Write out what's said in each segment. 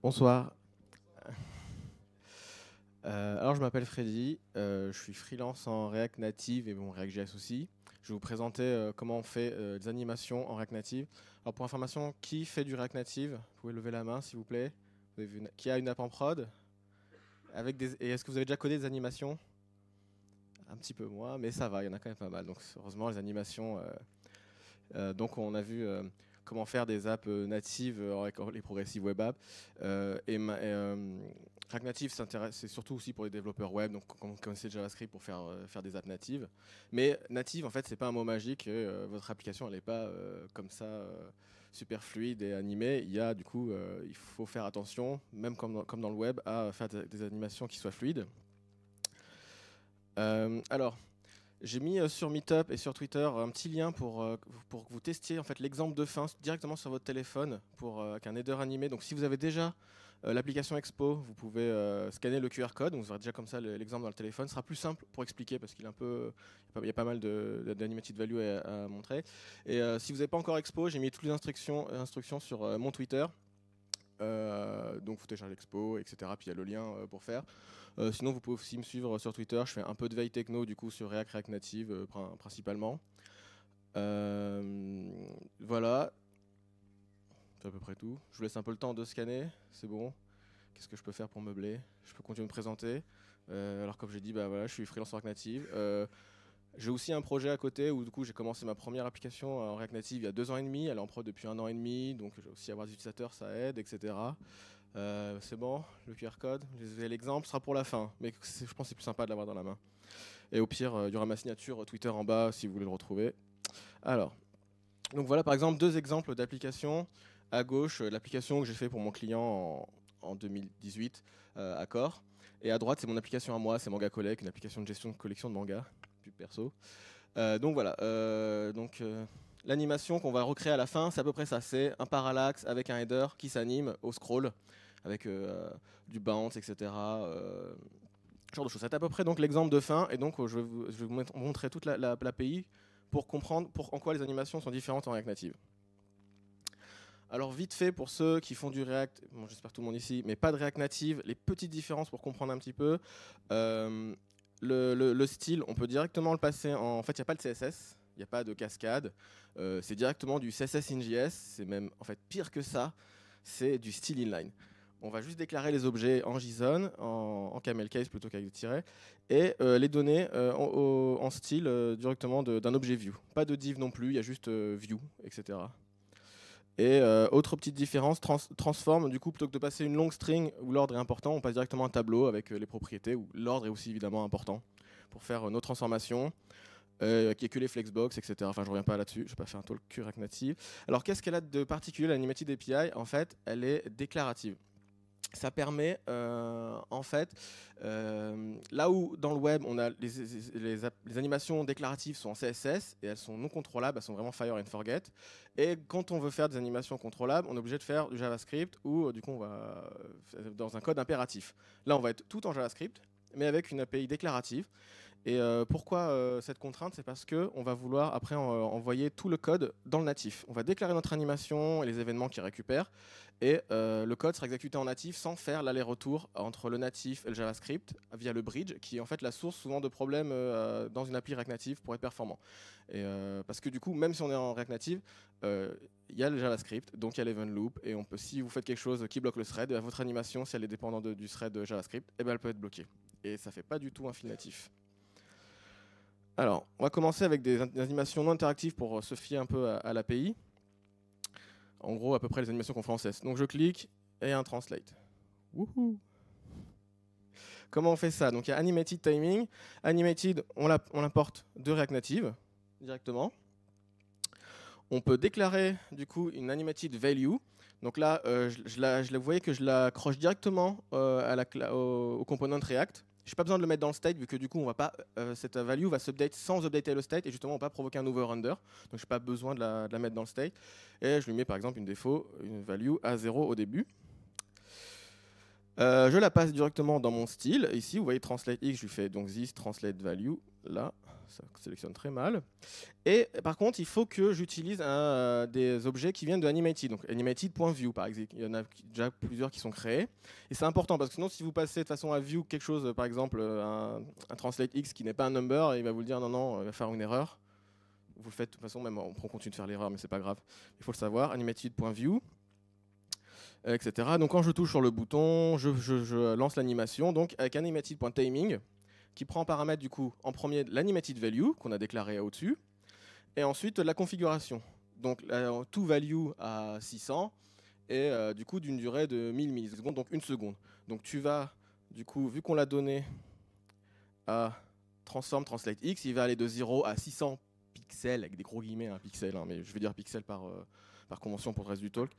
Bonsoir. Alors je m'appelle Freddy, je suis freelance en React Native et bon React.js aussi. Je vais vous présenter comment on fait des animations en React Native. Alors pour information, qui fait du React Native? Vous pouvez lever la main s'il vous plaît. Qui a une app en prod et est-ce que vous avez déjà codé des animations? Un petit peu moins, mais ça va, il y en a quand même pas mal. Donc heureusement les animations. Donc on a vu comment faire des apps natives avec les progressive web apps. React Native c'est surtout aussi pour les développeurs web, donc quand vous connaissez JavaScript pour faire des apps natives. Mais native, en fait, c'est pas un mot magique. Votre application, elle n'est pas comme ça super fluide et animée. Il faut faire attention, même comme dans le web, à faire des animations qui soient fluides. Alors, j'ai mis sur Meetup et sur Twitter un petit lien pour que vous testiez en fait, l'exemple de fin directement sur votre téléphone avec un header animé. Donc si vous avez déjà l'application Expo, vous pouvez scanner le QR code. Donc vous aurez déjà comme ça l'exemple dans le téléphone. Ce sera plus simple pour expliquer parce il y a pas mal d'animated value à montrer. Et si vous n'avez pas encore Expo, j'ai mis toutes les instructions sur mon Twitter. Donc vous téléchargez l'expo, etc. Puis il y a le lien pour faire. Sinon vous pouvez aussi me suivre sur Twitter. Je fais un peu de veille techno du coup sur React Native principalement. Voilà, c'est à peu près tout. Je vous laisse un peu le temps de scanner, c'est bon. Qu'est-ce que je peux faire pour meubler? Je peux continuer de me présenter. Alors comme j'ai dit, bah voilà, je suis freelance en React Native. J'ai aussi un projet à côté où du coup j'ai commencé ma première application en React Native il y a 2 ans et demi. Elle est en prod depuis 1 an et demi, donc j'ai aussi avoir des utilisateurs, ça aide, etc. C'est bon, le QR code, l'exemple sera pour la fin, mais je pense que c'est plus sympa de l'avoir dans la main. Et au pire, il y aura ma signature Twitter en bas si vous voulez le retrouver. Alors, donc voilà par exemple 2 exemples d'applications. À gauche, l'application que j'ai fait pour mon client en 2018, Accor. Et à droite, c'est mon application à moi, c'est Manga Collect, une application de gestion de collection de mangas, plus perso. Donc voilà, l'animation qu'on va recréer à la fin, c'est à peu près ça. C'est un parallaxe avec un header qui s'anime au scroll, avec du bounce, etc. Genre de choses. C'est à peu près donc l'exemple de fin, et donc je vais vous montrer toute l'API pour comprendre en quoi les animations sont différentes en React Native. Alors vite fait pour ceux qui font du React, bon, j'espère tout le monde ici, mais pas de React Native, les petites différences pour comprendre un petit peu. Le style, on peut directement le passer en fait, il n'y a pas de CSS, il n'y a pas de cascade. C'est directement du CSS in JS, c'est même en fait pire que ça, c'est du style inline. On va juste déclarer les objets en JSON, en camel case plutôt qu'avec des tirets, et les donner en style directement d'un objet view. Pas de div non plus, il y a juste view, etc. Et autre petite différence, transform, du coup, plutôt que de passer une longue string où l'ordre est important, on passe directement à un tableau avec les propriétés où l'ordre est aussi évidemment important pour faire nos transformations, qui est que les flexbox, etc. Enfin, je reviens pas là-dessus, je vais pas faire un talk React Native. Alors, qu'est-ce qu'elle a de particulier, l'Animated API? En fait, elle est déclarative. Ça permet, en fait, là où dans le web, on a les animations déclaratives sont en CSS et elles sont non contrôlables, elles sont vraiment fire and forget. Et quand on veut faire des animations contrôlables, on est obligé de faire du JavaScript ou du coup, on va dans un code impératif. Là, on va être tout en JavaScript, mais avec une API déclarative. Et pourquoi cette contrainte? C'est parce qu'on va vouloir après envoyer tout le code dans le natif. On va déclarer notre animation et les événements qu'il récupère. Et le code sera exécuté en natif sans faire l'aller-retour entre le natif et le JavaScript via le bridge, qui est en fait la source souvent de problèmes dans une appli React Native pour être performant. Et, parce que du coup, même si on est en React Native, il y a le JavaScript, donc il y a l'event loop, et si vous faites quelque chose qui bloque le thread, votre animation, si elle est dépendante du thread JavaScript, eh ben, elle peut être bloquée. Et ça fait pas du tout un fil natif. Alors, on va commencer avec des animations non interactives pour se fier un peu à l'API. En gros, à peu près les animations qu'on fait en CS. Donc je clique et un translate. Wouhou! Comment on fait ça? Donc il y a Animated Timing. Animated, on l'importe de React Native directement. On peut déclarer du coup une Animated Value. Donc là, vous voyez que je l'accroche directement au component React. Je n'ai pas besoin de le mettre dans le state vu que du coup, cette value va s'update sans updater le state et justement, on ne va pas provoquer un overrender. Donc, je n'ai pas besoin de la mettre dans le state. Et je lui mets par exemple une value à 0 au début. Je la passe directement dans mon style. Ici, vous voyez translate x, je lui fais donc this translate value là. ça sélectionne très mal. Et par contre, il faut que j'utilise des objets qui viennent de Animated, donc animated.view par exemple. Il y en a déjà plusieurs qui sont créés. Et c'est important parce que sinon, si vous passez de façon à view quelque chose, par exemple un translate x qui n'est pas un number, il va vous le dire non, non, il va faire une erreur. Vous le faites de toute façon, même on continue de faire l'erreur, mais c'est pas grave. Il faut le savoir, animated.view, etc. Donc quand je touche sur le bouton, je lance l'animation, donc avec animated.timing, qui prend en paramètre du coup en premier l'animated value qu'on a déclaré au-dessus, et ensuite la configuration. Donc to value à 600 et du coup d'une durée de 1000 millisecondes, donc 1 seconde. Donc tu vas, du coup, vu qu'on l'a donné à transform translate x, il va aller de 0 à 600 pixels, avec des gros guillemets, hein, pixels, hein, mais je vais dire pixels par convention pour le reste du talk.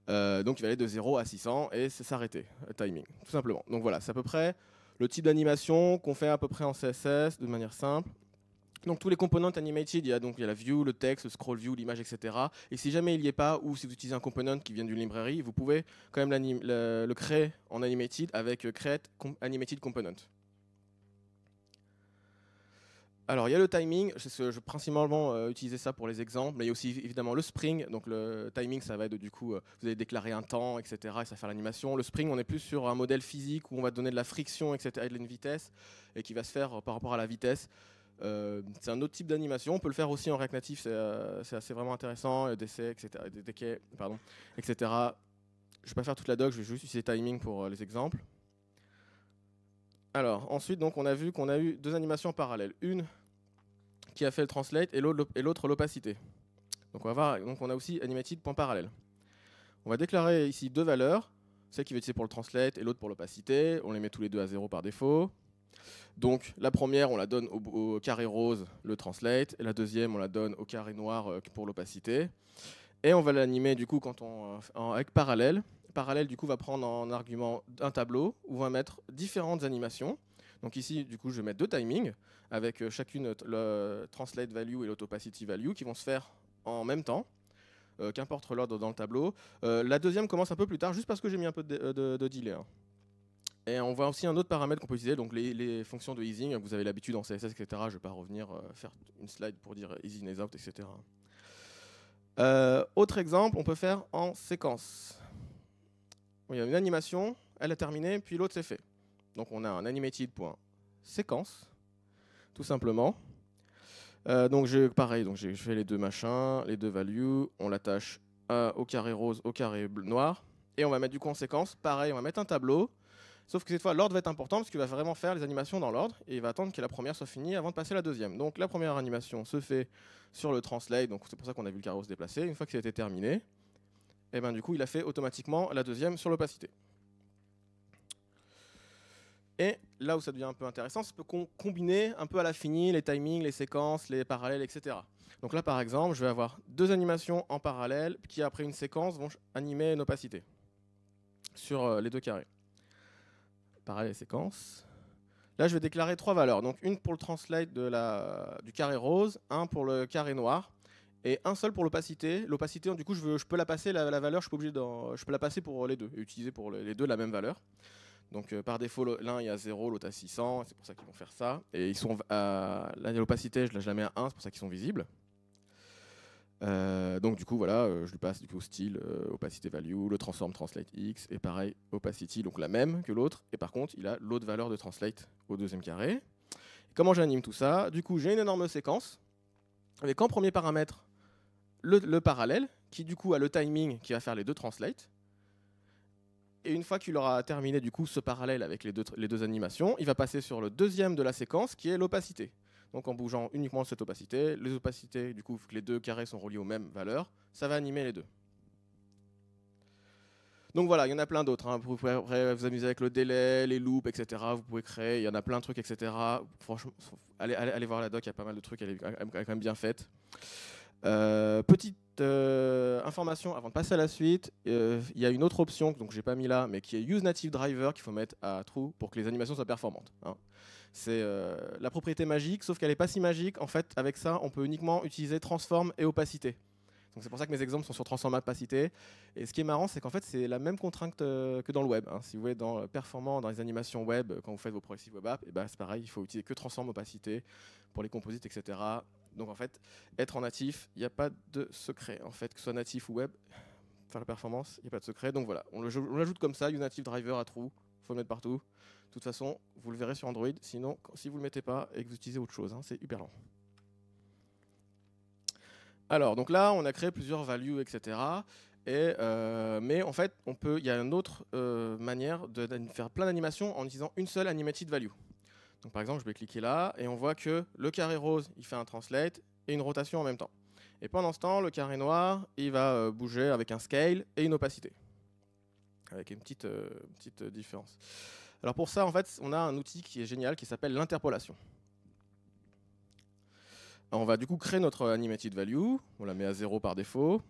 Donc il va aller de 0 à 600 et c'est s'arrêter, timing, tout simplement. Donc voilà, c'est à peu près le type d'animation qu'on fait à peu près en CSS de manière simple. Donc tous les components animated, il y a la view, le texte, le scroll view, l'image, etc. Et si jamais il n'y est pas, ou si vous utilisez un component qui vient d'une librairie, vous pouvez quand même le créer en animated avec create animated component. Alors, il y a le timing, je vais principalement utiliser ça pour les exemples, mais il y a aussi évidemment le spring. Donc, le timing, ça va être du coup, vous allez déclarer un temps, etc., et ça va faire l'animation. Le spring, on est plus sur un modèle physique où on va donner de la friction, etc., et de une vitesse, et qui va se faire par rapport à la vitesse. C'est un autre type d'animation. On peut le faire aussi en React Native, c'est assez vraiment intéressant, DC, etc., pardon, etc. Je ne vais pas faire toute la doc, je vais juste utiliser timing pour les exemples. Alors, ensuite, donc, on a vu qu'on a eu deux animations parallèles. Une qui a fait le translate et l'autre l'opacité. Donc on a aussi animated.parallèle. On va déclarer ici deux valeurs, celle qui va être utilisée pour le translate et l'autre pour l'opacité. On les met tous les deux à 0 par défaut. Donc la première, on la donne au carré rose, le translate, et la deuxième, on la donne au carré noir pour l'opacité. Et on va l'animer du coup avec parallèle. Parallèle du coup va prendre en argument un tableau où on va mettre différentes animations. Donc ici, du coup, je vais mettre deux timings avec chacune le translate value et l'autopacity value qui vont se faire en même temps, qu'importe l'ordre dans le tableau. La deuxième commence un peu plus tard, juste parce que j'ai mis un peu de delay. Hein. Et on voit aussi un autre paramètre qu'on peut utiliser, donc les fonctions de easing. Vous avez l'habitude en CSS, etc. Je ne vais pas revenir faire une slide pour dire easy, is out, etc. Autre exemple, on peut faire en séquence. Il y a une animation, elle a terminé, puis l'autre c'est fait. Donc on a un animated.séquence, tout simplement. Donc pareil, donc je fais les deux machins, les deux values, on l'attache au carré rose, au carré noir, et on va mettre du coup en séquence. Pareil, on va mettre un tableau, sauf que cette fois l'ordre va être important parce qu'il va vraiment faire les animations dans l'ordre, et il va attendre que la première soit finie avant de passer à la deuxième. Donc la première animation se fait sur le translate, donc c'est pour ça qu'on a vu le carré rose se déplacer. Une fois que ça a été terminé, et ben du coup il a fait automatiquement la deuxième sur l'opacité. Et là où ça devient un peu intéressant, c'est qu'on peut combiner un peu à la finie les timings, les séquences, les parallèles, etc. Donc là, par exemple, je vais avoir deux animations en parallèle qui, après une séquence, vont animer une opacité sur les deux carrés. Parallèle et séquence. Là, je vais déclarer trois valeurs. Donc une pour le translate du carré rose, un pour le carré noir, et un seul pour l'opacité. L'opacité, du coup, je peux la passer, la valeur, je peux la passer pour les deux, et utiliser pour les deux la même valeur. Donc par défaut, l'un il y a 0, l'autre à 600, c'est pour ça qu'ils vont faire ça. Et ils sont l'opacité, je la mets à 1, c'est pour ça qu'ils sont visibles. Donc du coup, voilà, je lui passe du coup style opacity value, le transform translate x, et pareil, opacity, donc la même que l'autre. Et par contre, il a l'autre valeur de translate au deuxième carré. Et comment j'anime tout ça? Du coup, j'ai une énorme séquence avec en premier paramètre le parallèle, qui du coup a le timing qui va faire les deux translates. Et une fois qu'il aura terminé du coup ce parallèle avec les deux animations, il va passer sur le deuxième de la séquence qui est l'opacité. Donc en bougeant uniquement cette opacité, les opacités, du coup, vu que les deux carrés sont reliés aux mêmes valeurs, ça va animer les deux. Donc voilà, il y en a plein d'autres. Hein. Vous pouvez vous amuser avec le délai, les loops, etc. Vous pouvez créer, il y en a plein de trucs, etc. Franchement, allez voir la doc, il y a pas mal de trucs, elle est quand même bien faite. Petite information avant de passer à la suite, il y a une autre option donc j'ai pas mis là, mais qui est Use Native Driver qu'il faut mettre à true pour que les animations soient performantes. Hein. C'est la propriété magique, sauf qu'elle n'est pas si magique. En fait, avec ça, on peut uniquement utiliser transform et opacité. Donc c'est pour ça que mes exemples sont sur transform opacité. Et ce qui est marrant, c'est qu'en fait, c'est la même contrainte que dans le web. Si vous voulez, dans performant, dans les animations web, quand vous faites vos progressive web apps, c'est pareil, il faut utiliser que transform opacité pour les composites, etc. Donc en fait, être en natif, il n'y a pas de secret. En fait, que ce soit natif ou web, faire la performance, il n'y a pas de secret. Donc voilà, on l'ajoute comme ça, native driver à true, il faut le mettre partout. De toute façon, vous le verrez sur Android. Sinon, si vous ne le mettez pas et que vous utilisez autre chose, c'est hyper lent. Alors, donc là, on a créé plusieurs values, etc. Mais en fait, il y a une autre manière de faire plein d'animations en utilisant une seule animated value. Donc par exemple, je vais cliquer là et on voit que le carré rose, il fait un translate et une rotation en même temps. Et pendant ce temps, le carré noir, il va bouger avec un scale et une opacité. Avec une petite différence. Alors pour ça, en fait, on a un outil qui est génial qui s'appelle l'interpolation. On va du coup créer notre animated value, on la met à 0 par défaut,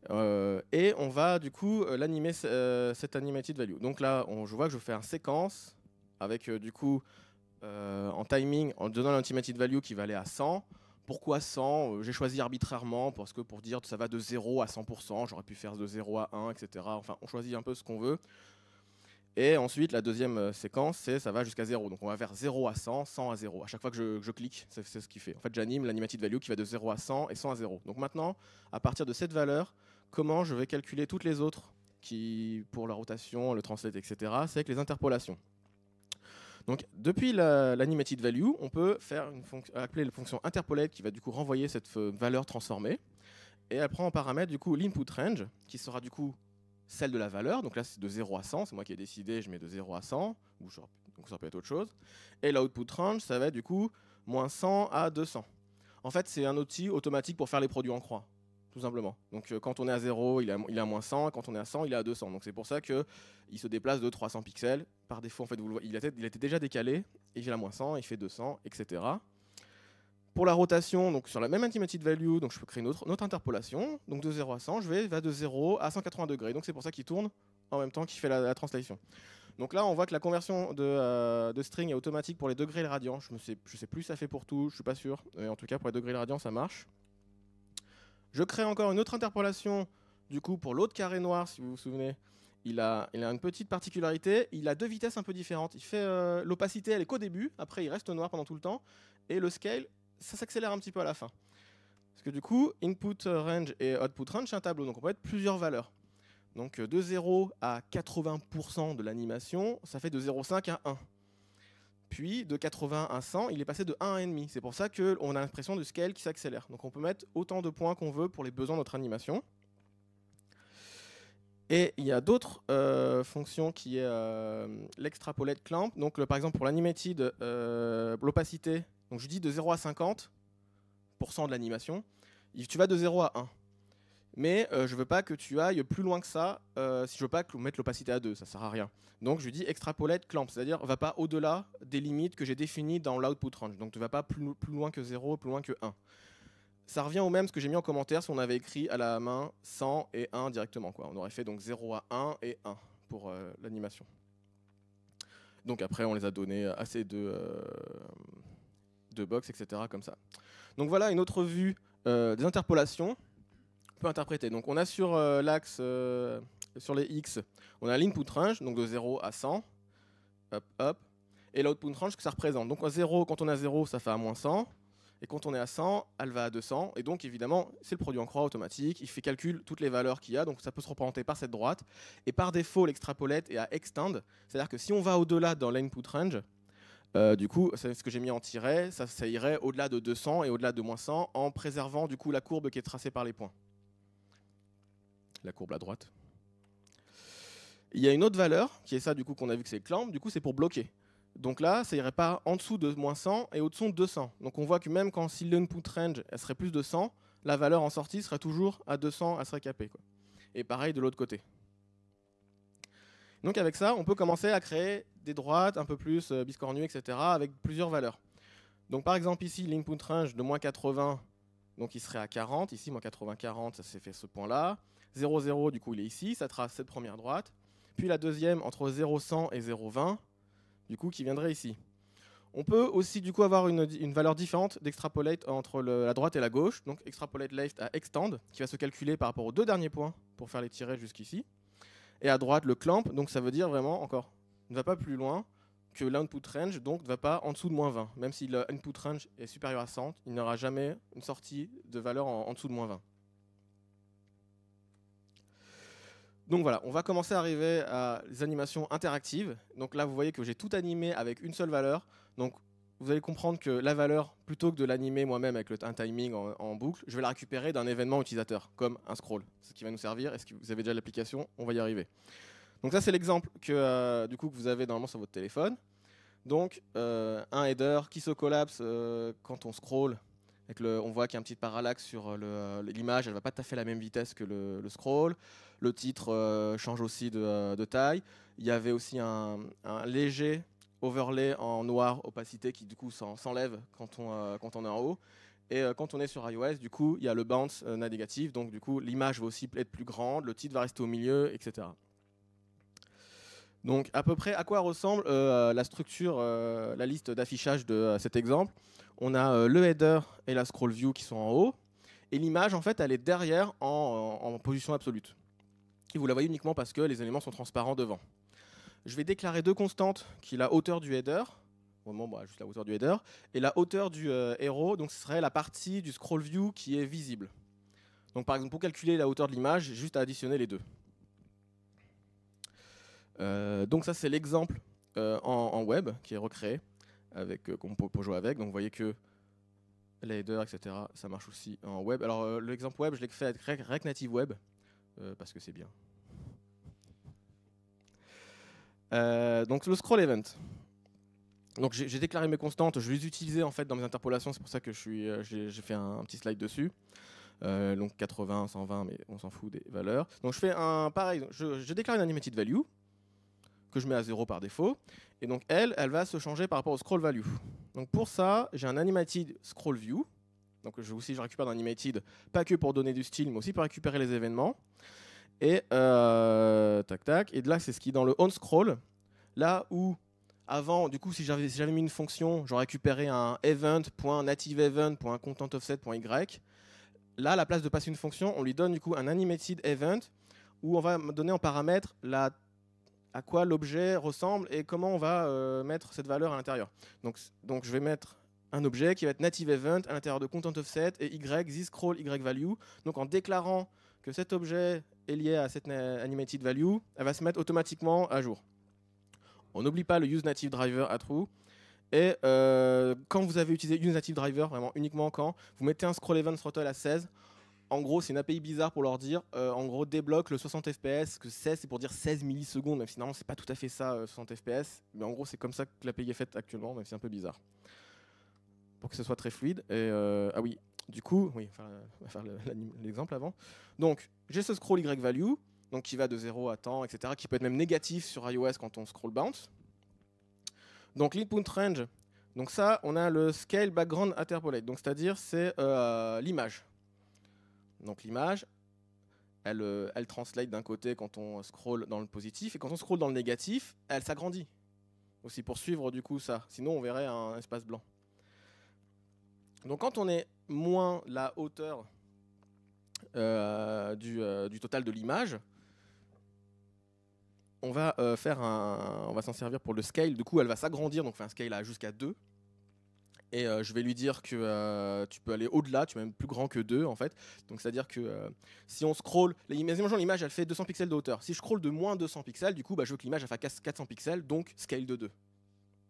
et on va du coup l'animer cette animated value. Donc là, je vois que je fais un séquence avec du coup en timing, en donnant l'animated value qui va aller à 100. Pourquoi 100 J'ai choisi arbitrairement parce que pour dire que ça va de 0 à 100%, j'aurais pu faire de 0 à 1, etc. Enfin, on choisit un peu ce qu'on veut. Et ensuite, la deuxième séquence, ça va jusqu'à 0. Donc on va vers 0 à 100, 100 à 0. À chaque fois que je clique, c'est ce qu'il fait. En fait, j'anime l'animated value qui va de 0 à 100 et 100 à 0. Donc maintenant, à partir de cette valeur, comment je vais calculer toutes les autres pour la rotation, le translate, etc. C'est avec les interpolations. Donc depuis l'animated value, on peut appeler la fonction interpolate qui va du coup renvoyer cette valeur transformée. Et elle prend en paramètre du coup l'input range qui sera du coup celle de la valeur, donc là c'est de 0 à 100, c'est moi qui ai décidé, je mets de 0 à 100, donc ça peut être autre chose. Et l'output range, ça va être du coup moins 100 à 200. En fait, c'est un outil automatique pour faire les produits en croix, tout simplement. Donc quand on est à 0, il est à moins 100, quand on est à 100, il est à 200. Donc c'est pour ça qu'il se déplace de 300 pixels. Par défaut, en fait, vous le voyez, il était déjà décalé, et il est à moins 100, il fait 200, etc. Pour la rotation, donc sur la même animated value, donc je peux créer une autre interpolation. Donc de 0 à 100, va de 0 à 180 degrés. Donc c'est pour ça qu'il tourne en même temps qu'il fait la translation. Donc là, on voit que la conversion de string est automatique pour les degrés et les radians. Je sais plus si ça fait pour tout, je suis pas sûr. Mais en tout cas, pour les degrés et les radians, ça marche. Je crée encore une autre interpolation, du coup, pour l'autre carré noir, si vous vous souvenez. Il a une petite particularité, il a deux vitesses un peu différentes. Il fait l'opacité, elle est qu'au début, après il reste noir pendant tout le temps. Et le scale, ça s'accélère un petit peu à la fin. Parce que du coup, input range et output range, c'est un tableau, donc on peut mettre plusieurs valeurs. Donc de 0 à 80% de l'animation, ça fait de 0,5 à 1. Puis de 80 à 100, il est passé de 1 à 1,5. C'est pour ça qu'on a l'impression de scale qui s'accélère. Donc on peut mettre autant de points qu'on veut pour les besoins de notre animation. Et il y a d'autres fonctions qui est l'extrapolate clamp. Donc par exemple pour l'animated, l'opacité, donc je dis de 0 à 50% de l'animation, tu vas de 0 à 1. Mais je ne veux pas que tu ailles plus loin que ça si je veux pas mettre l'opacité à 2, ça ne sert à rien. Donc je lui dis extrapolate clamp, c'est-à-dire ne va pas au-delà des limites que j'ai définies dans l'output range. Donc tu ne vas pas plus loin que 0, plus loin que 1. Ça revient au même ce que j'ai mis en commentaire si on avait écrit à la main 100 et 1 directement, quoi. On aurait fait donc 0 à 1 et 1 pour l'animation. Donc après, on les a donnés à ces deux box, etc. comme ça. Donc voilà une autre vue des interpolations. On peut interpréter. Donc on a sur l'axe, sur les X, on a l'input range, donc de 0 à 100, hop, hop, et l'output range que ça représente. Donc à 0, quand on est à 0, ça fait à moins 100. Et quand on est à 100, elle va à 200. Et donc, évidemment, c'est le produit en croix automatique. Il calcule toutes les valeurs qu'il y a. Donc, ça peut se représenter par cette droite. Et par défaut, l'extrapolate est à extend. C'est-à-dire que si on va au-delà dans l'input range, du coup, c'est ce que j'ai mis en tiret, ça irait au-delà de 200 et au-delà de moins 100 en préservant du coup la courbe qui est tracée par les points. La courbe à droite. Il y a une autre valeur, qui est ça du coup qu'on a vu que c'est clamp. Du coup, c'est pour bloquer. Donc là, ça irait pas en dessous de moins 100 et au-dessous de 200. Donc on voit que même quand si l'input range elle serait plus de 100, la valeur en sortie serait toujours à 200, elle serait capée, quoi. Et pareil de l'autre côté. Donc avec ça, on peut commencer à créer des droites un peu plus biscornues, etc. avec plusieurs valeurs. Donc par exemple ici, l'input range de moins 80, donc il serait à 40. Ici, moins 80, 40, ça s'est fait ce point-là. 0, 0, du coup il est ici, ça trace cette première droite. Puis la deuxième entre 0,100 et 0,20. Du coup, qui viendrait ici. On peut aussi du coup avoir une valeur différente d'extrapolate entre la droite et la gauche. Donc extrapolate left à extend, qui va se calculer par rapport aux deux derniers points pour faire les tirets jusqu'ici. Et à droite, le clamp, donc ça veut dire vraiment encore, ne va pas plus loin que l'input range, donc ne va pas en dessous de moins 20. Même si l'input range est supérieur à 100, il n'y aura jamais une sortie de valeur en dessous de moins 20. Donc voilà, on va commencer à arriver à les animations interactives. Donc là, vous voyez que j'ai tout animé avec une seule valeur. Donc vous allez comprendre que la valeur, plutôt que de l'animer moi-même avec un timing en boucle, je vais la récupérer d'un événement utilisateur, comme un scroll. Ce qui va nous servir. Est-ce que vous avez déjà l'application? On va y arriver. Donc ça, c'est l'exemple que, du coup, que vous avez normalement sur votre téléphone. Donc un header qui se collapse quand on scroll. On voit qu'il y a un petit parallaxe sur l'image, elle ne va pas tout à fait à la même vitesse que le scroll. Le titre change aussi de taille. Il y avait aussi un léger overlay en noir opacité qui du coup s'enlève quand on est en haut. Et quand on est sur iOS, du coup, il y a le bounce négatif. Donc du coup, l'image va aussi être plus grande, le titre va rester au milieu, etc. Donc à peu près à quoi ressemble la structure, la liste d'affichage de cet exemple. On a le header et la scroll view qui sont en haut. Et l'image, en fait, elle est derrière en position absolue. Et vous la voyez uniquement parce que les éléments sont transparents devant. Je vais déclarer deux constantes, qui est la hauteur du header, juste la hauteur du header, et la hauteur du héros, donc ce serait la partie du scroll view qui est visible. Donc par exemple, pour calculer la hauteur de l'image, j'ai juste à additionner les deux. Donc ça, c'est l'exemple en web qui est recréé, qu'on peut jouer avec. Donc vous voyez que les headers, etc., ça marche aussi en web. Alors l'exemple web, je l'ai fait avec React Native Web, parce que c'est bien. Donc le scroll event. Donc j'ai déclaré mes constantes, je vais les utiliser en fait dans mes interpolations, c'est pour ça que j'ai fait un petit slide dessus. Donc 80, 120, mais on s'en fout des valeurs. Donc je fais pareil, je déclare une animated value que je mets à 0 par défaut, et donc elle va se changer par rapport au scroll value. Donc pour ça, j'ai un animated scroll view. Donc je récupère d'animated, pas que pour donner du style, mais aussi pour récupérer les événements. Et tac tac. Et là, c'est ce qui est dans le on scroll. Là où avant, du coup, si j'avais mis une fonction, j'aurais récupéré un event.nativeEvent.contentOffset.y. Là, à la place de passer une fonction, on lui donne du coup un animated event où on va donner en paramètre à quoi l'objet ressemble et comment on va mettre cette valeur à l'intérieur. Donc je vais mettre un objet qui va être native event à l'intérieur de contentOffset et y, zScroll, yValue. Donc en déclarant que cet objet est lié à cette animated value, elle va se mettre automatiquement à jour. On n'oublie pas le useNativeDriver à true. Et quand vous avez utilisé useNativeDriver, vraiment uniquement quand, vous mettez un scroll event throttle à 16. En gros, c'est une API bizarre pour leur dire, en gros, débloque le 60 fps, que 16 c'est pour dire 16 millisecondes, même si normalement c'est pas tout à fait ça, 60 fps, mais en gros c'est comme ça que l'API est faite actuellement, même si c'est un peu bizarre. Pour que ce soit très fluide. Et ah oui, du coup, oui, on va faire l'exemple avant. Donc, j'ai ce scroll yValue, donc qui va de 0 à temps, etc., qui peut être même négatif sur iOS quand on scroll bounce. Donc l'input range, donc ça, on a le scale background interpolate, donc c'est-à-dire c'est l'image. Donc l'image, elle translate d'un côté quand on scroll dans le positif, et quand on scroll dans le négatif, elle s'agrandit. Aussi pour suivre du coup ça, sinon on verrait un espace blanc. Donc quand on est moins la hauteur du total de l'image, on va on va s'en servir pour le scale. Du coup, elle va s'agrandir, donc un scale jusqu'à 2. Et je vais lui dire que tu peux aller au-delà, tu es même plus grand que 2 en fait. Donc c'est-à-dire que si on scroll, imaginons l'image elle fait 200 pixels de hauteur. Si je scroll de moins 200 pixels, du coup je veux que l'image elle fasse 400 pixels, donc scale de 2.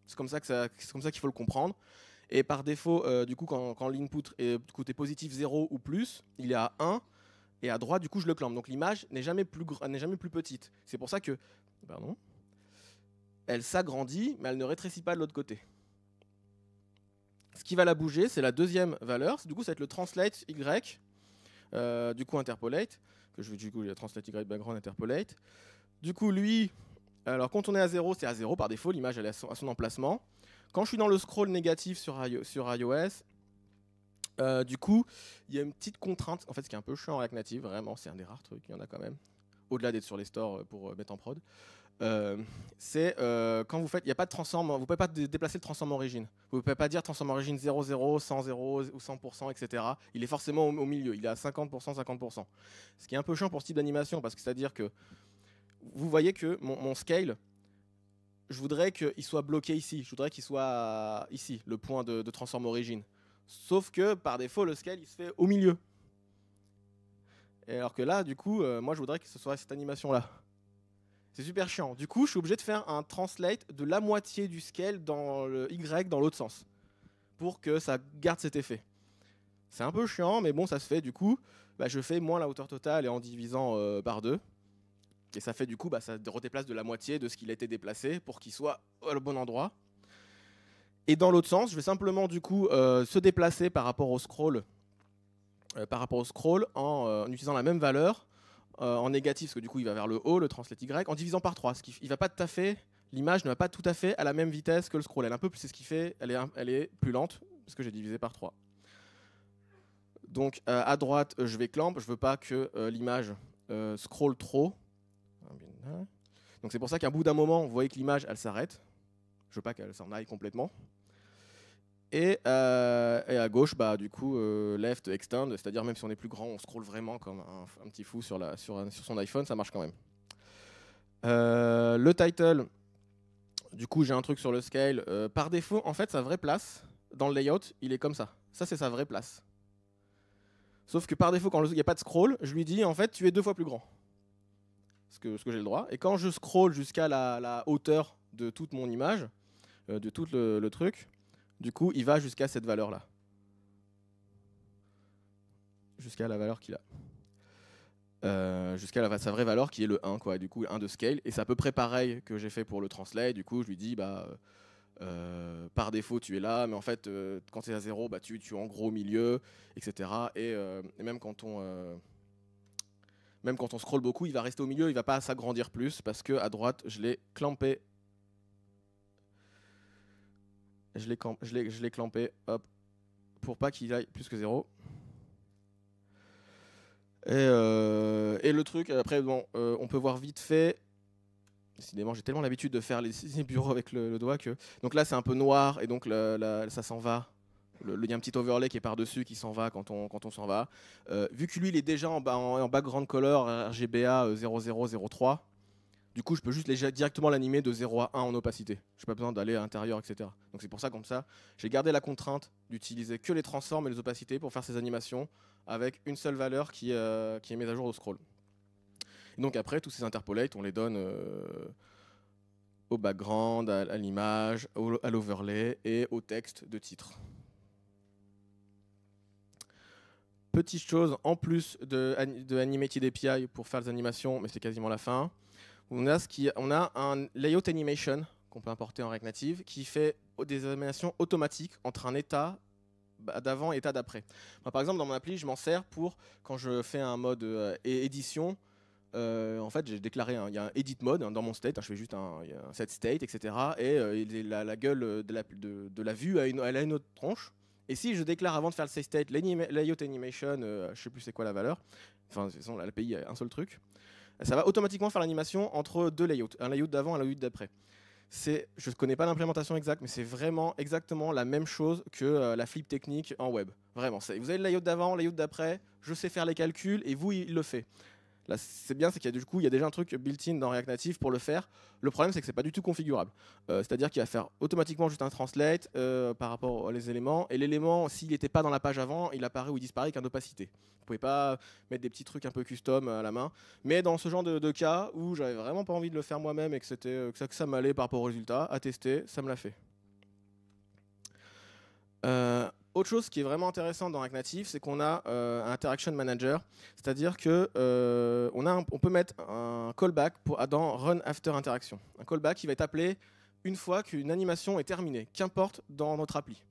C'est comme ça qu'il faut le comprendre. Et par défaut, du coup quand l'input est côté positif 0 ou plus, il est à 1. Et à droite, du coup, je le clampe. Donc l'image n'est jamais plus petite. C'est pour ça que, elle s'agrandit, mais elle ne rétrécit pas de l'autre côté. Ce qui va la bouger, c'est la deuxième valeur. Du coup, ça va être le translate y, du coup interpolate, que je vais du coup le translate y background interpolate. Du coup, lui, alors quand on est à 0, c'est à 0 par défaut. L'image elle est à son emplacement. Quand je suis dans le scroll négatif sur iOS, du coup, il y a une petite contrainte, en fait, ce qui est un peu chiant en React Native, vraiment, c'est un des rares trucs, il y en a quand même, au-delà d'être sur les stores pour mettre en prod. C'est quand vous faites, il n'y a pas de transform, vous ne pouvez pas déplacer le transform origine. Vous ne pouvez pas dire transform origine 0,0, 100, 0 ou 100%, etc. Il est forcément au milieu, il est à 50%, 50%. Ce qui est un peu chiant pour ce type d'animation, parce que c'est-à-dire que vous voyez que mon scale, je voudrais qu'il soit bloqué ici, je voudrais qu'il soit ici, le point de transform origine. Sauf que par défaut, le scale, il se fait au milieu. Et alors que là, du coup, moi, je voudrais que ce soit cette animation-là. C'est super chiant. Du coup, je suis obligé de faire un translate de la moitié du scale dans le Y dans l'autre sens pour que ça garde cet effet. C'est un peu chiant, mais bon, ça se fait. Du coup, je fais moins la hauteur totale et en divisant par 2. Et ça fait du coup, ça redéplace de la moitié de ce qu'il a été déplacé pour qu'il soit au bon endroit. Et dans l'autre sens, je vais simplement du coup se déplacer par rapport au scroll, en utilisant la même valeur. En négatif, parce que du coup il va vers le haut, le translate Y, en divisant par 3. Il va pas tout à fait, l'image ne va pas tout à fait à la même vitesse que le scroll. Elle est un peu plus, c'est ce qui fait, elle est plus lente, parce que j'ai divisé par 3. Donc à droite, je vais clamp, je veux pas que l'image scroll trop. Donc c'est pour ça qu'à bout d'un moment, vous voyez que l'image, elle s'arrête. Je veux pas qu'elle s'en aille complètement. Et à gauche, du coup, left, extend, c'est-à-dire même si on est plus grand, on scroll vraiment comme un petit fou sur son iPhone, ça marche quand même. Le title, du coup, j'ai un truc sur le scale. Par défaut, en fait, sa vraie place dans le layout, il est comme ça. Ça, c'est sa vraie place. Sauf que par défaut, quand il n'y a pas de scroll, je lui dis, en fait, tu es 2 fois plus grand. Ce que j'ai le droit. Et quand je scroll jusqu'à la hauteur de toute mon image, de tout le truc, du coup, il va jusqu'à cette valeur-là. Jusqu'à la valeur qu'il a. Jusqu'à sa vraie valeur qui est le 1, quoi. Du coup, 1 de scale. Et c'est à peu près pareil que j'ai fait pour le translate. Du coup, je lui dis, par défaut, tu es là, mais en fait, quand tu es à 0, tu es en gros au milieu, etc. Et même quand on scroll beaucoup, il va rester au milieu, il va pas s'agrandir plus, parce que à droite, je l'ai clampé. Je l'ai clampé, hop, pour pas qu'il aille plus que 0. Et le truc, après, on peut voir vite fait. Décidément, j'ai tellement l'habitude de faire les bureaux avec le doigt que. Donc là, c'est un peu noir, et donc ça s'en va. Il y a un petit overlay qui est par-dessus qui s'en va quand on s'en va. Vu que lui, il est déjà en background color RGBA 0003, du coup, je peux juste directement l'animer de 0 à 1 en opacité. Je n'ai pas besoin d'aller à l'intérieur, etc. Donc c'est pour ça, comme ça, j'ai gardé la contrainte d'utiliser que les transforms et les opacités pour faire ces animations avec une seule valeur qui est mise à jour au scroll. Et donc après, tous ces interpolates, on les donne au background, à l'image, à l'overlay et au texte de titre. Petite chose en plus de Animated API pour faire les animations, mais c'est quasiment la fin. On a un layout animation qu'on peut importer en React Native qui fait des animations automatiques entre un état d'avant et état d'après. Par exemple, dans mon appli, je m'en sers pour quand je fais un mode édition. En fait, j'ai déclaré, il y a un edit mode dans mon state, je fais juste un set state, etc. Et la gueule de la vue, elle a une autre tronche. Et si je déclare avant de faire le set state, layout animation, je ne sais plus c'est quoi la valeur, enfin, de toute façon, l'API a un seul truc, ça va automatiquement faire l'animation entre deux layouts, un layout d'avant et un layout d'après. Je ne connais pas l'implémentation exacte, mais c'est vraiment exactement la même chose que la flip technique en web. Vraiment, vous avez le layout d'avant, le layout d'après, je sais faire les calculs et vous, il le fait. Là, c'est bien, c'est qu'il y a déjà un truc built-in dans React Native pour le faire. Le problème, c'est que c'est pas du tout configurable. C'est-à-dire qu'il va faire automatiquement juste un translate par rapport aux éléments. Et l'élément, s'il n'était pas dans la page avant, il apparaît ou il disparaît avec une opacité. Vous pouvez pas mettre des petits trucs un peu custom à la main. Mais dans ce genre de cas où j'avais vraiment pas envie de le faire moi-même et que ça m'allait par rapport au résultat, à tester, ça me l'a fait. Autre chose qui est vraiment intéressant dans React Native, c'est qu'on a un Interaction Manager, c'est-à-dire qu'on on peut mettre un callback dans Run After Interaction. Un callback qui va être appelé une fois qu'une animation est terminée, qu'importe dans notre appli.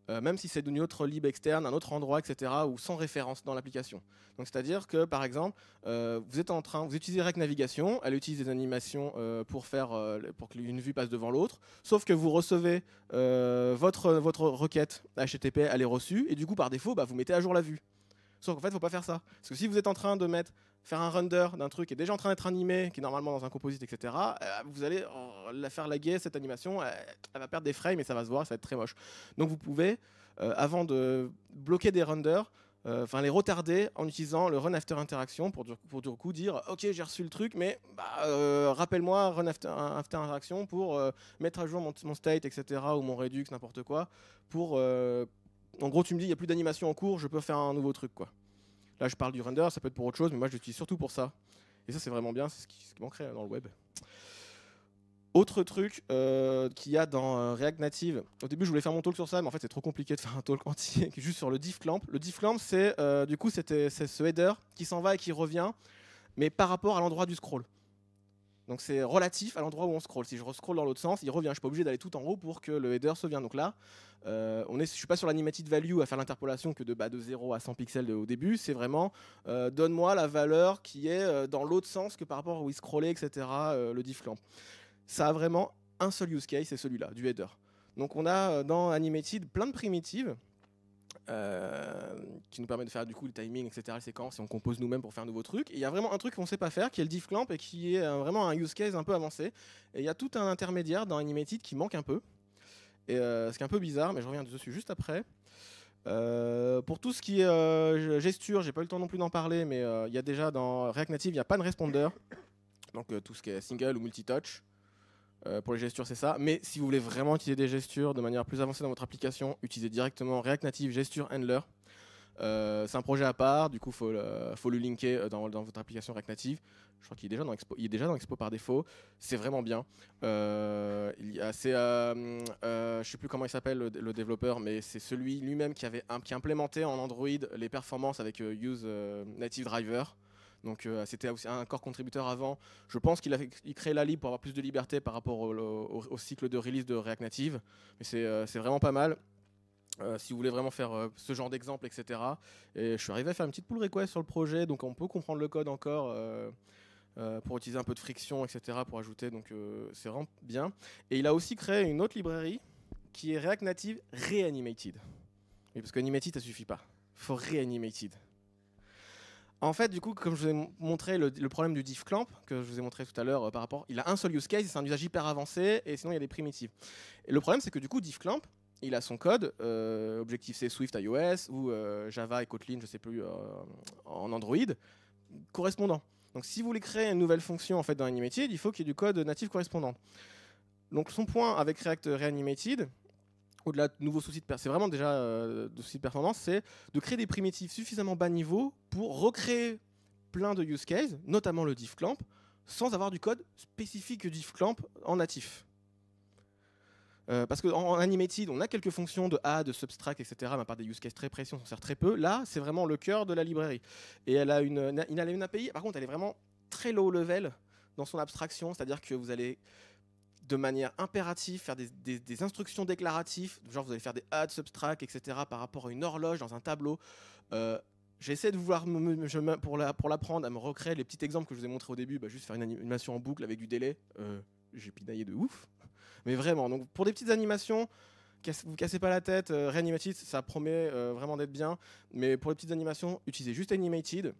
Même si c'est d'une autre lib externe, un autre endroit, etc., ou sans référence dans l'application. Donc c'est-à-dire que, par exemple, vous utilisez React Navigation, elle utilise des animations pour qu'une vue passe devant l'autre, sauf que vous recevez votre requête HTTP, elle est reçue, et du coup, par défaut, vous mettez à jour la vue. Sauf qu'en fait, il ne faut pas faire ça. Parce que si vous êtes en train de faire un render d'un truc qui est déjà en train d'être animé, qui est normalement dans un composite, etc., vous allez la faire laguer, cette animation, elle va perdre des frames et ça va se voir, ça va être très moche. Donc vous pouvez, avant de bloquer des renders, les retarder en utilisant le run after interaction pour du coup dire ok, j'ai reçu le truc, mais rappelle-moi run after interaction pour mettre à jour mon state, etc., ou mon redux, n'importe quoi, pour en gros tu me dis il n'y a plus d'animation en cours, je peux faire un nouveau truc, quoi. Là je parle du render, ça peut être pour autre chose, mais moi je l'utilise surtout pour ça, et ça c'est vraiment bien, c'est ce qui manquerait dans le web. Autre truc qu'il y a dans React Native, au début je voulais faire mon talk sur ça, mais en fait c'est trop compliqué de faire un talk entier juste sur le diff clamp. Le diff clamp, c'est du coup c'est ce header qui s'en va et qui revient, mais par rapport à l'endroit du scroll. Donc c'est relatif à l'endroit où on scroll. Si je rescroll dans l'autre sens, il revient. Je suis pas obligé d'aller tout en haut pour que le header se vienne. Donc là, je suis pas sur l'animated value à faire l'interpolation que de 0 à 100 pixels au début. C'est vraiment donne-moi la valeur qui est dans l'autre sens que par rapport où il scrollait, etc. Le diff clamp. Ça a vraiment un seul use case, c'est celui-là, du header. Donc on a dans Animated plein de primitives qui nous permettent de faire du coup le timing, etc., les séquences, et on compose nous-mêmes pour faire un nouveau truc. Et il y a vraiment un truc qu'on ne sait pas faire, qui est le diff clamp, et qui est vraiment un use case un peu avancé. Et il y a tout un intermédiaire dans Animated qui manque un peu. Et ce qui est un peu bizarre, mais je reviens dessus juste après. Pour tout ce qui est gesture, j'ai pas eu le temps non plus d'en parler, mais il y a déjà dans React Native, il n'y a pas de responder. Donc tout ce qui est single ou multi-touch. Pour les gestures, c'est ça. Mais si vous voulez vraiment utiliser des gestures de manière plus avancée dans votre application, utilisez directement React Native Gesture Handler. C'est un projet à part, du coup, faut le linker dans votre application React Native. Je crois qu'il est déjà dans Expo. Il est déjà dans Expo par défaut. C'est vraiment bien. Je sais plus comment il s'appelle le développeur, mais c'est celui lui-même qui a implémenté en Android les performances avec Use Native Driver. Donc c'était aussi un core contributeur avant. Je pense qu'il crée la lib pour avoir plus de liberté par rapport au cycle de release de React Native. Mais c'est vraiment pas mal. Si vous voulez vraiment faire ce genre d'exemple, etc. Et je suis arrivé à faire une petite pull request sur le projet, donc on peut comprendre le code encore pour utiliser un peu de friction, etc. pour ajouter, donc c'est vraiment bien. Et il a aussi créé une autre librairie qui est React Native Reanimated. Oui, parce qu'Animated, ça suffit pas. Il faut Reanimated. En fait, du coup, comme je vous ai montré le problème du diff clamp, que je vous ai montré tout à l'heure par rapport, il a un seul use case, c'est un usage hyper avancé, et sinon il y a des primitives. Et le problème, c'est que du coup, diff clamp, il a son code, Objective-C Swift iOS, ou Java et Kotlin, je sais plus, en Android, correspondant. Donc si vous voulez créer une nouvelle fonction en fait, dans Animated, il faut qu'il y ait du code natif correspondant. Donc son point avec React Reanimated, au-delà de nouveaux soucis c'est vraiment déjà de soucis de performance, c'est de créer des primitives suffisamment bas niveau pour recréer plein de use cases, notamment le diff clamp, sans avoir du code spécifique diff clamp en natif. Parce qu'en Animated, on a quelques fonctions de add, de subtract, etc., mais à part des use cases très précis, on s'en sert très peu. Là, c'est vraiment le cœur de la librairie. Et elle a une API, par contre, elle est vraiment très low level dans son abstraction, c'est-à-dire que vous allez de manière impérative faire des instructions déclaratives, genre vous allez faire des add, subtract, etc., par rapport à une horloge dans un tableau. J'ai essayé de vouloir, pour l'apprendre, à me recréer les petits exemples que je vous ai montrés au début, juste faire une animation en boucle avec du délai. J'ai pinaillé de ouf. Mais vraiment, donc pour des petites animations, vous cassez pas la tête, Reanimated, ça promet vraiment d'être bien. Mais pour les petites animations, utilisez juste Animated.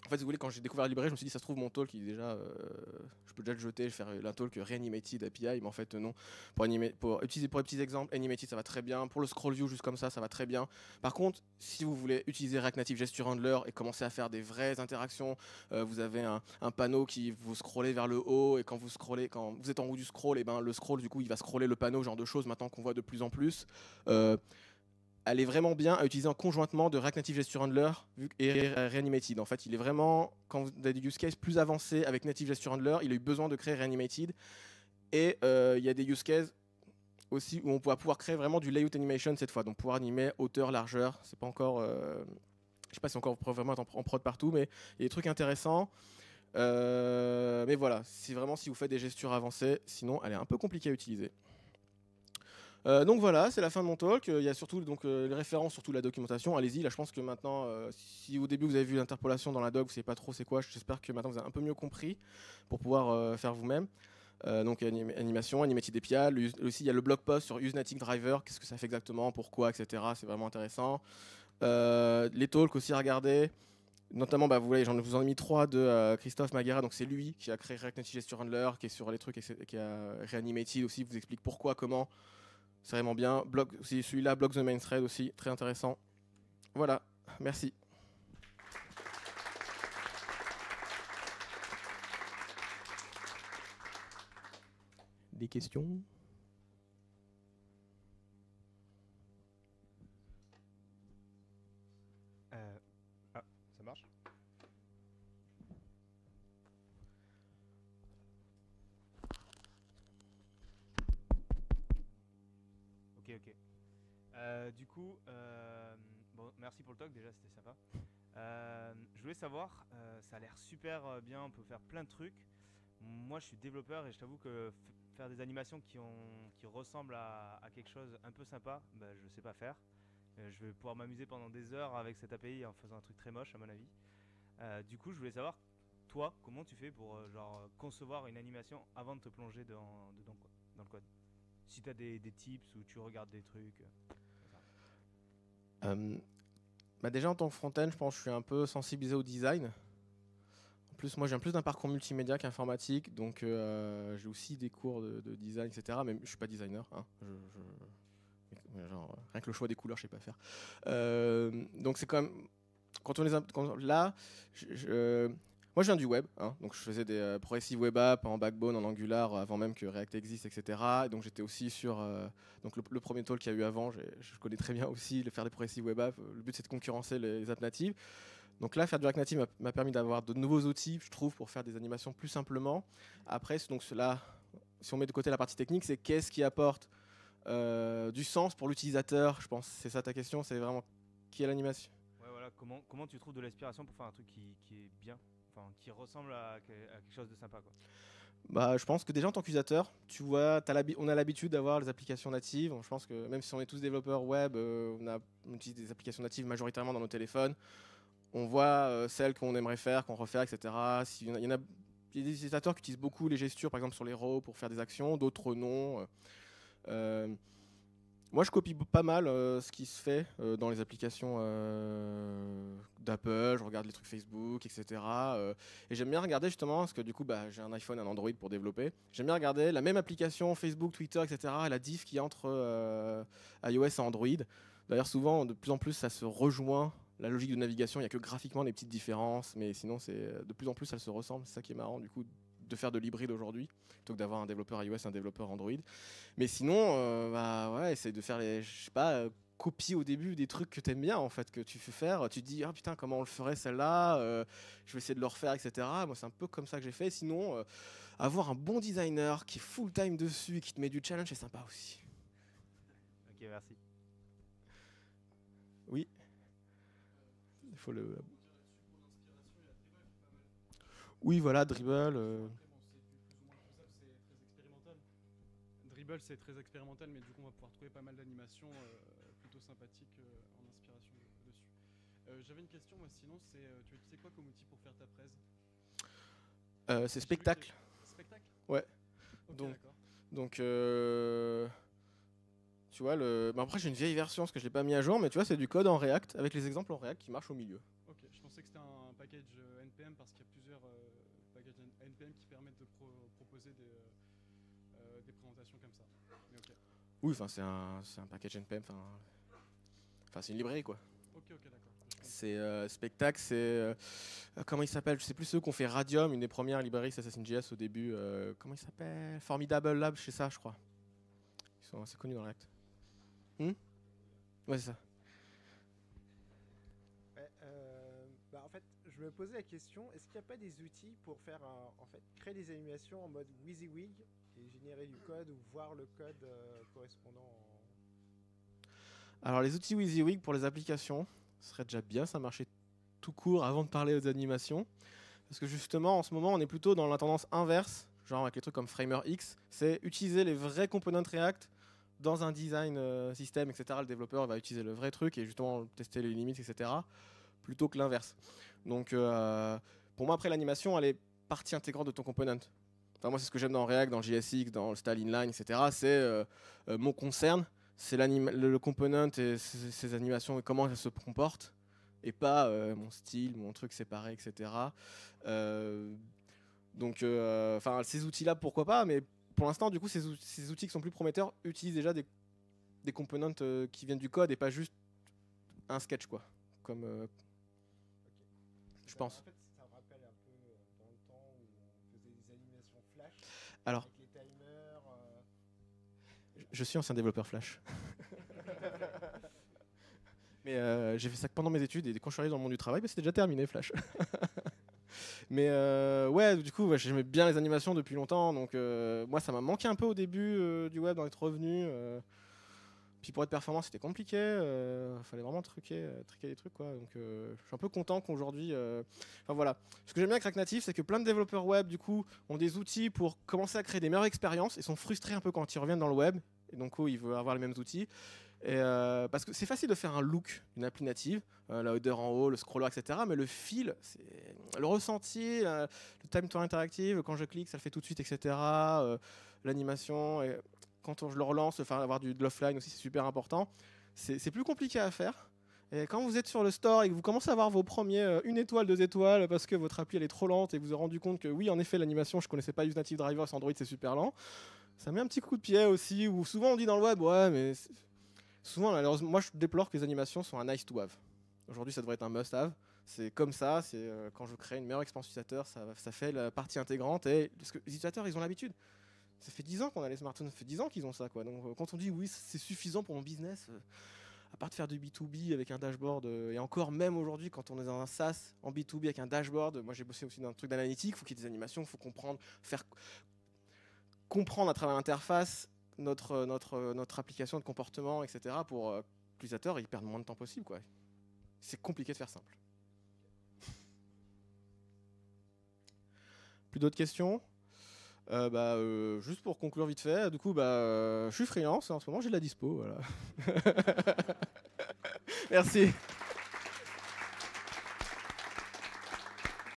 En fait, si vous voulez, quand j'ai découvert la librairie, je me suis dit, ça se trouve, mon talk, il est déjà, je peux déjà le jeter, faire un talk Reanimated API, mais en fait, non. Pour utiliser pour les petits exemples, Animated, ça va très bien. Pour le scroll view, juste comme ça va très bien. Par contre, si vous voulez utiliser React Native Gesture Handler et commencer à faire des vraies interactions, vous avez un panneau qui vous scrollez vers le haut, et quand vous êtes en haut du scroll, et ben le scroll, du coup, il va scroller le panneau, genre de choses maintenant qu'on voit de plus en plus. Elle est vraiment bien à utiliser en conjointement de React Native Gesture Handler et Reanimated. En fait, il est vraiment, quand vous avez des use cases plus avancés avec Native Gesture Handler, il a eu besoin de créer Reanimated. Et il y a des use cases aussi où on va pouvoir créer vraiment du layout animation cette fois. Donc pouvoir animer hauteur, largeur. C'est pas encore, je sais pas si c'est encore vraiment en prod partout, mais il y a des trucs intéressants. Mais voilà, si vous faites des gestures avancées, sinon elle est un peu compliquée à utiliser. Donc voilà, c'est la fin de mon talk. Il y a surtout les références, surtout la documentation. Allez-y, là je pense que maintenant, si au début vous avez vu l'interpolation dans la doc, vous ne savez pas trop c'est quoi, j'espère que maintenant vous avez un peu mieux compris pour pouvoir faire vous-même. Donc animation, Animated API, aussi il y a le blog post sur Use Native Driver, qu'est-ce que ça fait exactement, pourquoi, etc. C'est vraiment intéressant. Les talks aussi à regarder. Notamment, vous voyez, vous en ai mis 3 de Christophe Maguera, donc c'est lui qui a créé React Native Gesture Handler, qui est sur les trucs, qui a Reanimated aussi, vous explique pourquoi, comment, c'est vraiment bien. Celui-là, Block the Main Thread aussi, très intéressant. Voilà, merci. Des questions ? Ça marche ? Ok. Du coup, bon, merci pour le talk, déjà, c'était sympa. Je voulais savoir, ça a l'air super bien, on peut faire plein de trucs. Moi, je suis développeur et je t'avoue que faire des animations qui ressemblent à quelque chose un peu sympa, je sais pas faire. Je vais pouvoir m'amuser pendant des heures avec cette API en faisant un truc très moche, à mon avis. Du coup, je voulais savoir, toi, comment tu fais pour concevoir une animation avant de te plonger dedans, quoi, dans le code. Si tu as des tips ou tu regardes des trucs. Déjà en tant que front-end, je pense que je suis un peu sensibilisé au design. En plus, moi, j'ai plus d'un parcours multimédia qu'informatique, donc j'ai aussi des cours de design, etc. Mais je suis pas designer, hein. Rien que le choix des couleurs, je sais pas faire. Donc c'est quand même moi, je viens du web, hein, donc je faisais des progressive web apps en Backbone, en Angular, avant même que React existe, etc. Et donc j'étais aussi sur donc le premier talk qu'il y a eu avant, je connais très bien aussi faire des progressive web apps. Le but, c'est de concurrencer les apps natives. Donc là, faire du React Native m'a permis d'avoir de nouveaux outils, je trouve, pour faire des animations plus simplement. Après, donc cela, si on met de côté la partie technique, c'est qu'est-ce qui apporte du sens pour l'utilisateur. Je pense c'est ça ta question, c'est vraiment qui est l'animation. Ouais, voilà. Comment tu trouves de l'inspiration pour faire un truc qui est bien, enfin, qui ressemble à quelque chose de sympa, quoi. Je pense que déjà en tant qu'utilisateur, tu vois, on a l'habitude d'avoir les applications natives. Je pense que même si on est tous développeurs web, on utilise des applications natives majoritairement dans nos téléphones. On voit celles qu'on aimerait faire, qu'on refaire, etc. Il y a des utilisateurs qui utilisent beaucoup les gestures, par exemple sur les rows pour faire des actions, d'autres non. Moi, je copie pas mal ce qui se fait dans les applications d'Apple. Je regarde les trucs Facebook, etc. Et j'aime bien regarder justement, parce que du coup, j'ai un iPhone et un Android pour développer. J'aime bien regarder la même application Facebook, Twitter, etc. Et la diff qu'il y a entre iOS et Android. D'ailleurs, souvent, de plus en plus, ça se rejoint. La logique de navigation, il n'y a que graphiquement des petites différences, mais sinon, de plus en plus, elles se ressemblent. C'est ça qui est marrant, du coup, de faire de l'hybride aujourd'hui, plutôt que d'avoir un développeur iOS et un développeur Android. Mais sinon, ouais, essaye de faire copier au début des trucs que t'aimes bien, en fait, que tu fais faire. Tu te dis, ah putain, comment on le ferait celle-là, je vais essayer de le refaire, etc. Moi, c'est un peu comme ça que j'ai fait. Sinon, avoir un bon designer qui est full-time dessus et qui te met du challenge, c'est sympa aussi. Ok, merci. Oui. Il faut le... Oui, voilà, Dribble. Dribble, c'est très expérimental, mais du coup, on va pouvoir trouver pas mal d'animations plutôt sympathiques en inspiration dessus. J'avais une question, moi, sinon, tu utilises quoi comme outil pour faire ta presse ? C'est Spectacle. Spectacle ? Ouais. Okay, donc tu vois, après, j'ai une vieille version parce que je l'ai pas mis à jour, mais tu vois, c'est du code en React avec les exemples en React qui marchent au milieu. Ok, je pensais que c'était un package NPM parce qu'il y a plusieurs packages NPM qui permettent de proposer des présentations comme ça. Mais okay. Oui, enfin c'est un package NPM, enfin c'est une librairie quoi. Ok, d'accord. C'est Spectacle, c'est comment il s'appelle ? Je sais plus, ceux qu'on fait Radium, une des premières librairies CSS.js au début. Comment il s'appelle ? Formidable Lab, je sais ça, je crois. Ils sont assez connus dans React. Ouais, c'est ça. En fait, je me posais la question, est-ce qu'il n'y a pas des outils pour faire créer des animations en mode WYSIWYG et générer du code ou voir le code correspondant Alors les outils WYSIWYG pour les applications, ce serait déjà bien, ça marchait tout court avant de parler aux animations. Parce que justement, en ce moment, on est plutôt dans la tendance inverse, genre avec les trucs comme FramerX, c'est utiliser les vrais components React dans un design système, etc. Le développeur va utiliser le vrai truc et justement tester les limites, etc. plutôt que l'inverse. Donc pour moi, après l'animation, elle est partie intégrante de ton component. Enfin, moi, c'est ce que j'aime dans React, dans le JSX, dans le style inline, etc. C'est mon concern, c'est le component et ses animations et comment ça se comporte, et pas mon style, mon truc séparé, etc. Donc, ces outils-là, pourquoi pas, mais pour l'instant, du coup, ces outils qui sont plus prometteurs utilisent déjà des components qui viennent du code et pas juste un sketch, quoi. Comme, je pense. En fait, ça me rappelle un peu dans le temps où on faisait des animations flash Alors, avec les timers. je suis ancien développeur Flash. Mais j'ai fait ça pendant mes études et quand je suis arrivé dans le monde du travail, c'était déjà terminé Flash. Mais ouais, du coup, j'aimais bien les animations depuis longtemps, donc moi ça m'a manqué un peu au début du web, d'en être revenu. Puis pour être performant, c'était compliqué, fallait vraiment truquer les trucs, quoi. Donc je suis un peu content qu'aujourd'hui... Enfin voilà, ce que j'aime bien avec React Native, c'est que plein de développeurs web, du coup, ont des outils pour commencer à créer des meilleures expériences et sont frustrés un peu quand ils reviennent dans le web, et donc ils veulent avoir les mêmes outils. Et parce que c'est facile de faire un look, une appli native, la header en haut, le scroller, etc. Mais le feel, le ressenti, le time to interactive, quand je clique, ça le fait tout de suite, etc. L'animation, et quand je le relance, avoir de l'offline aussi, c'est super important. C'est plus compliqué à faire. Et quand vous êtes sur le store et que vous commencez à avoir vos premiers 1 étoile, 2 étoiles, parce que votre appli elle est trop lente et vous vous êtes rendu compte que oui, en effet, l'animation, je connaissais pas Use Native Driver, sur Android c'est super lent. Ça met un petit coup de pied aussi, où souvent on dit dans le web, ouais, mais souvent, malheureusement, moi je déplore que les animations sont un nice to have. Aujourd'hui, ça devrait être un must have. C'est comme ça, quand je crée une meilleure expérience utilisateur, ça fait la partie intégrante. Et parce que les utilisateurs, ils ont l'habitude. Ça fait 10 ans qu'on a les smartphones, ça fait 10 ans qu'ils ont ça, quoi. Donc quand on dit oui, c'est suffisant pour mon business, à part de faire du B2B avec un dashboard, et encore même aujourd'hui, quand on est dans un SaaS en B2B avec un dashboard, moi j'ai bossé aussi dans un truc d'analytique, il faut qu'il y ait des animations, il faut faire comprendre à travers l'interface notre application de comportement, etc. pour que l'utilisateur il perde le moins de temps possible, quoi. C'est compliqué de faire simple. Plus d'autres questions? Juste pour conclure vite fait, du coup, je suis freelance, en ce moment j'ai de la dispo, voilà. Merci.